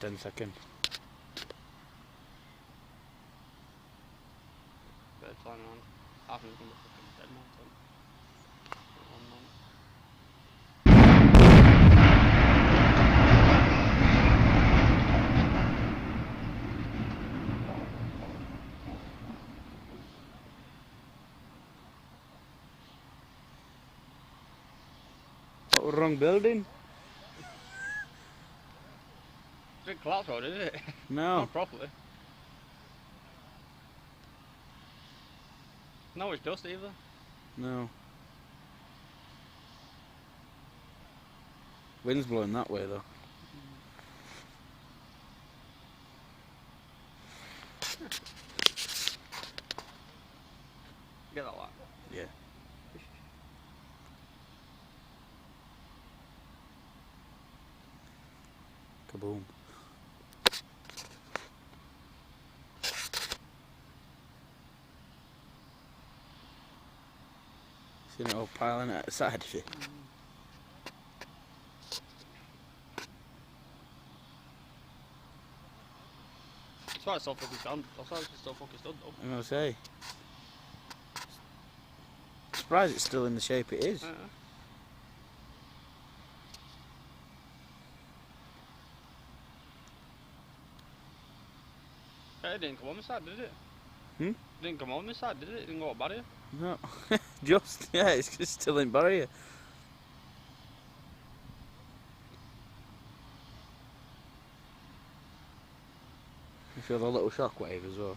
10 seconds. Better flying around. Half of them's gonna be fucking dead now, so. One month. What was wrong building? It's a big collapse road, is it? No. Not properly. No, it's dust either. No. Wind's blowing that way though. Get that light. Yeah. Kaboom. Seen it all piling out the side of it. That's why it's so fucking stunned. That's why it's so fucking stunned though. I'm gonna say. Surprised it's still in the shape it is. It didn't come on this side, did it? Hmm? It didn't come on this side, did it? It didn't go up barrier. No. Just, yeah, it's just still in barrier. You feel the little shockwave as well.